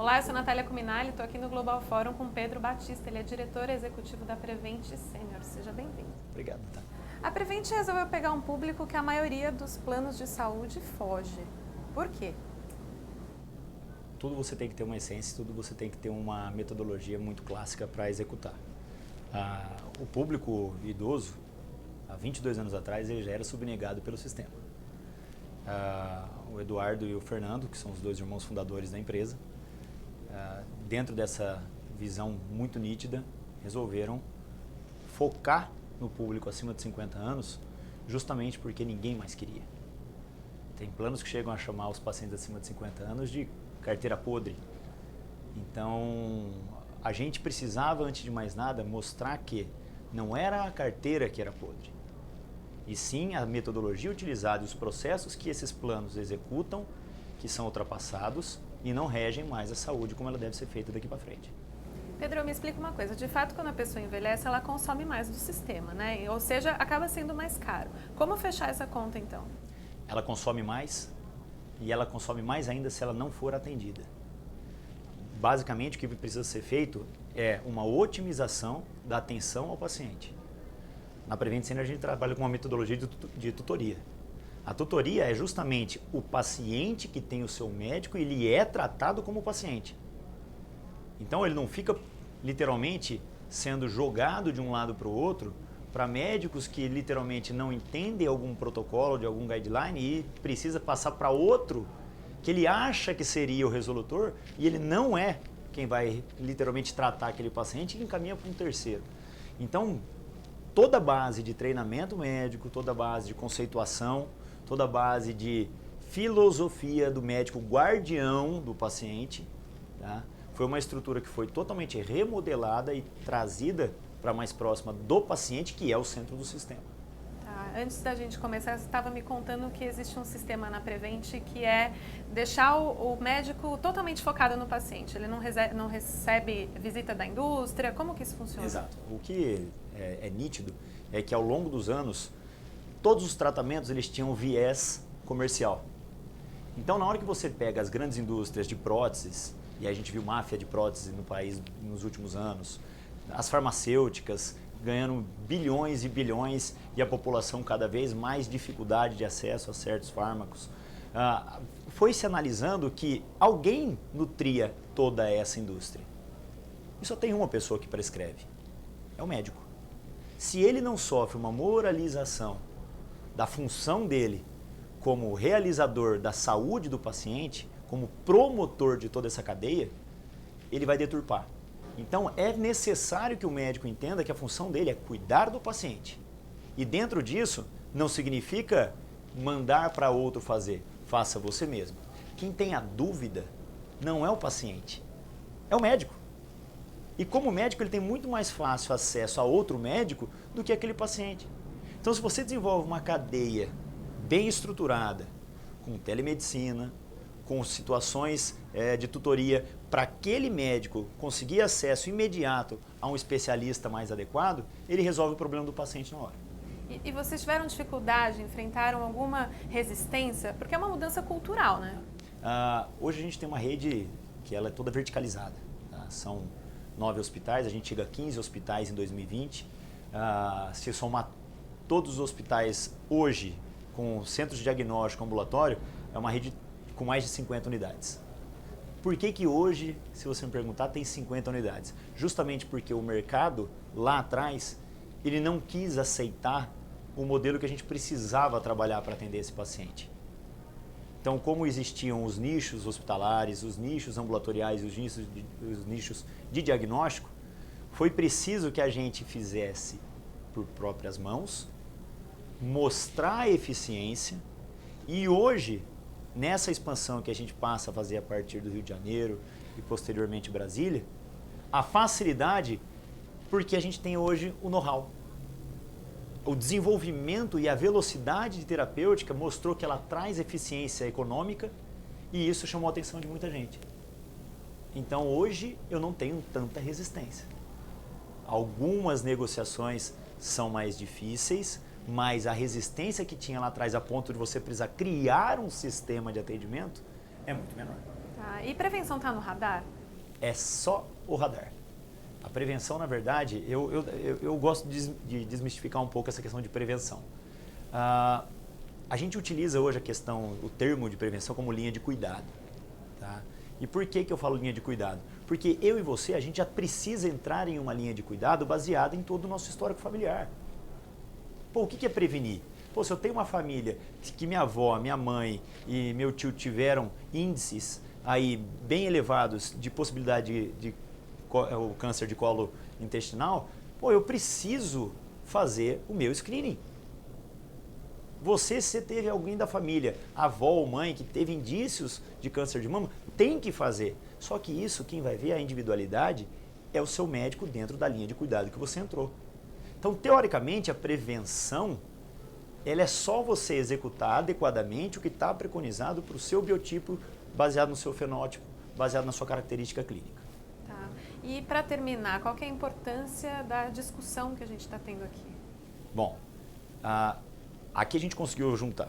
Olá, eu sou Natália Cuminali, estou aqui no Global Fórum com Pedro Batista, ele é diretor executivo da Prevent Senior. Seja bem-vindo. Obrigado, Natália. A Prevent resolveu pegar um público que a maioria dos planos de saúde foge. Por quê? Tudo você tem que ter uma essência, tudo você tem que ter uma metodologia muito clássica para executar. O público idoso, há 22 anos atrás, ele já era subnegado pelo sistema. O Eduardo e o Fernando, que são os dois irmãos fundadores da empresa, dentro dessa visão muito nítida, resolveram focar no público acima de 50 anos, justamente porque ninguém mais queria. Tem planos que chegam a chamar os pacientes acima de 50 anos de carteira podre. Então, a gente precisava, antes de mais nada, mostrar que não era a carteira que era podre, e sim a metodologia utilizada e os processos que esses planos executam, que são ultrapassados e não regem mais a saúde como ela deve ser feita daqui para frente. Pedro, me explica uma coisa. De fato, quando a pessoa envelhece, ela consome mais do sistema, né? Ou seja, acaba sendo mais caro. Como fechar essa conta, então? Ela consome mais e ela consome mais ainda se ela não for atendida. Basicamente, o que precisa ser feito é uma otimização da atenção ao paciente. Na Prevent Senior, a gente trabalha com uma metodologia de tutoria. A tutoria é justamente o paciente que tem o seu médico e ele é tratado como paciente. Então, ele não fica literalmente sendo jogado de um lado para o outro para médicos que literalmente não entendem algum protocolo, de algum guideline e precisa passar para outro que ele acha que seria o resolutor e ele não é quem vai literalmente tratar aquele paciente e encaminha para um terceiro. Então, toda a base de treinamento médico, toda a base de conceituação, toda a base de filosofia do médico guardião do paciente, tá? Foi uma estrutura que foi totalmente remodelada e trazida para mais próxima do paciente, que é o centro do sistema. Tá. Antes da gente começar, você estava me contando que existe um sistema na Prevent que é deixar o médico totalmente focado no paciente. Ele não recebe visita da indústria. Como que isso funciona? Exato. O que é nítido é que ao longo dos anos, todos os tratamentos eles tinham viés comercial. Então, na hora que você pega as grandes indústrias de próteses, e a gente viu máfia de prótese no país nos últimos anos, as farmacêuticas ganhando bilhões e bilhões e a população cada vez mais dificuldade de acesso a certos fármacos. Foi se analisando que alguém nutria toda essa indústria. E só tem uma pessoa que prescreve, é o médico. Se ele não sofre uma moralização da função dele como realizador da saúde do paciente, como promotor de toda essa cadeia, ele vai deturpar. Então, é necessário que o médico entenda que a função dele é cuidar do paciente. E dentro disso, não significa mandar para outro fazer. Faça você mesmo. Quem tem a dúvida não é o paciente, é o médico. E como médico, ele tem muito mais fácil acesso a outro médico do que aquele paciente. Então, se você desenvolve uma cadeia bem estruturada, com telemedicina, com situações de tutoria, para aquele médico conseguir acesso imediato a um especialista mais adequado, ele resolve o problema do paciente na hora. E vocês tiveram dificuldade, enfrentaram alguma resistência? Porque é uma mudança cultural, né? Hoje a gente tem uma rede que ela é toda verticalizada. Tá? São 9 hospitais, a gente chega a 15 hospitais em 2020. Se somar todos os hospitais hoje, com centros de diagnóstico ambulatório, é uma rede com mais de 50 unidades. Por que hoje, se você me perguntar, tem 50 unidades? Justamente porque o mercado, lá atrás, ele não quis aceitar o modelo que a gente precisava trabalhar para atender esse paciente. Então, como existiam os nichos hospitalares, os nichos ambulatoriais, os nichos de diagnóstico, foi preciso que a gente fizesse por próprias mãos, mostrar a eficiência e hoje, nessa expansão que a gente passa a fazer a partir do Rio de Janeiro e posteriormente Brasília, a facilidade porque a gente tem hoje o know-how. O desenvolvimento e a velocidade de terapêutica mostrou que ela traz eficiência econômica e isso chamou a atenção de muita gente. Então hoje eu não tenho tanta resistência. Algumas negociações são mais difíceis, mas a resistência que tinha lá atrás a ponto de você precisar criar um sistema de atendimento é muito menor. Tá. E prevenção está no radar? É só o radar. A prevenção, na verdade, eu gosto de desmistificar um pouco essa questão de prevenção. A gente utiliza hoje o termo de prevenção como linha de cuidado. Tá? E por que eu falo linha de cuidado? Porque eu e você, a gente já precisa entrar em uma linha de cuidado baseada em todo o nosso histórico familiar. Pô, o que é prevenir? Pô, se eu tenho uma família que minha avó, minha mãe e meu tio tiveram índices aí bem elevados de possibilidade de o câncer de colo intestinal, pô, eu preciso fazer o meu screening. Se teve alguém da família, avó ou mãe, que teve indícios de câncer de mama, tem que fazer. Só que isso, quem vai ver a individualidade é o seu médico dentro da linha de cuidado que você entrou. Então, teoricamente, a prevenção, ela é só você executar adequadamente o que está preconizado para o seu biotipo, baseado no seu fenótipo, baseado na sua característica clínica. Tá. E para terminar, qual que é a importância da discussão que a gente está tendo aqui? Bom, aqui a gente conseguiu juntar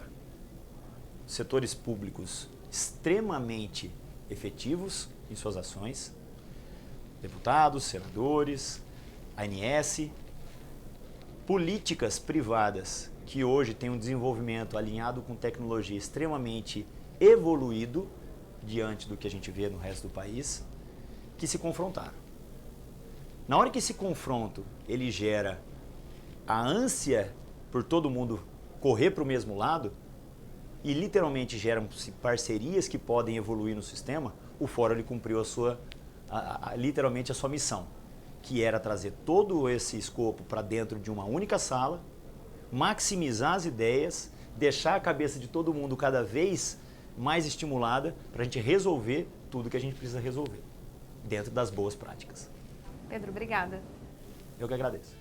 setores públicos extremamente efetivos em suas ações, deputados, senadores, ANS, políticas privadas que hoje têm um desenvolvimento alinhado com tecnologia extremamente evoluído diante do que a gente vê no resto do país, que se confrontaram. Na hora que esse confronto ele gera a ânsia por todo mundo correr para o mesmo lado e literalmente geram parcerias que podem evoluir no sistema, o fórum ele cumpriu literalmente a sua missão, que era trazer todo esse escopo para dentro de uma única sala, maximizar as ideias, deixar a cabeça de todo mundo cada vez mais estimulada para a gente resolver tudo que a gente precisa resolver, dentro das boas práticas. Pedro, obrigada. Eu que agradeço.